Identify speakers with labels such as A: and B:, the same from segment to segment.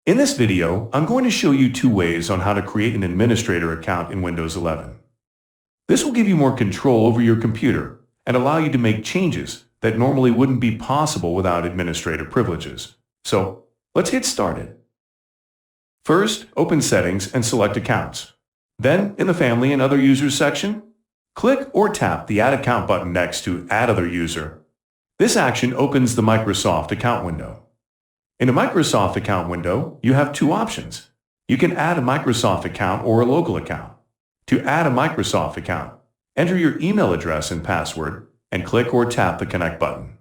A: In this video, I'm going to show you two ways on how to create an administrator account in Windows 11. This will give you more control over your computer and allow you to make changes that normally wouldn't be possible without administrator privileges. So, let's get started. First, open Settings and select Accounts. Then, in the Family and Other Users section, click or tap the Add Account button next to Add Other User. This action opens the Microsoft Account window. In a Microsoft account window, you have two options. You can add a Microsoft account or a local account. To add a Microsoft account, enter your email address and password and click or tap the Connect button.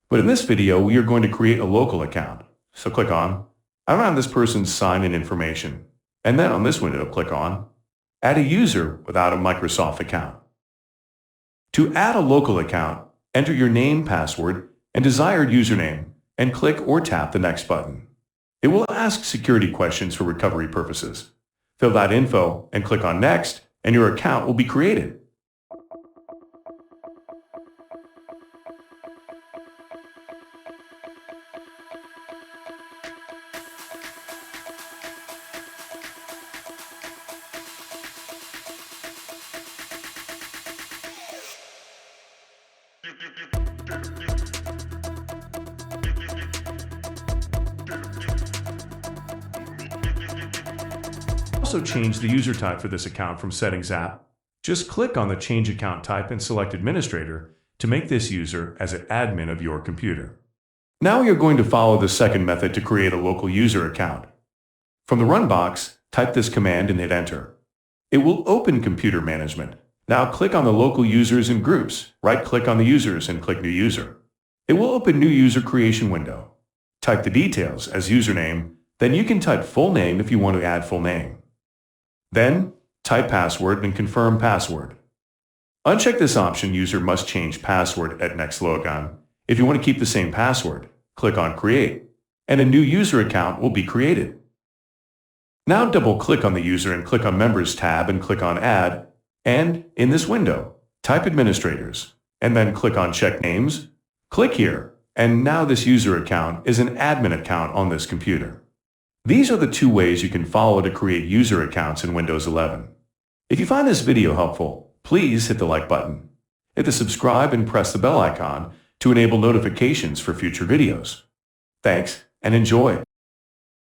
A: But in this video, we are going to create a local account. So click on I don't have this person's sign-in information. And then on this window, click on Add a user without a Microsoft account. To add a local account, enter your name, password, and desired username, and click or tap the Next button. It will ask security questions for recovery purposes. Fill that info and click on Next, and your account will be created. Also change the user type for this account from Settings app. Just click on the Change Account Type and select Administrator to make this user as an admin of your computer. Now you're going to follow the second method to create a local user account. From the Run box, type this command and hit Enter. It will open Computer Management. Now click on the Local Users and Groups. Right-click on the users and click New User. It will open New User Creation window. Type the details as username, then you can type full name if you want to add full name. Then, type password and confirm password. Uncheck this option, user must change password at next logon. If you want to keep the same password, click on Create, and a new user account will be created. Now double-click on the user and click on Members tab and click on Add, and in this window, type Administrators, and then click on Check Names. Click here, and now this user account is an admin account on this computer. These are the two ways you can follow to create user accounts in Windows 11. If you find this video helpful, please hit the like button. Hit the subscribe and press the bell icon to enable notifications for future videos. Thanks and enjoy!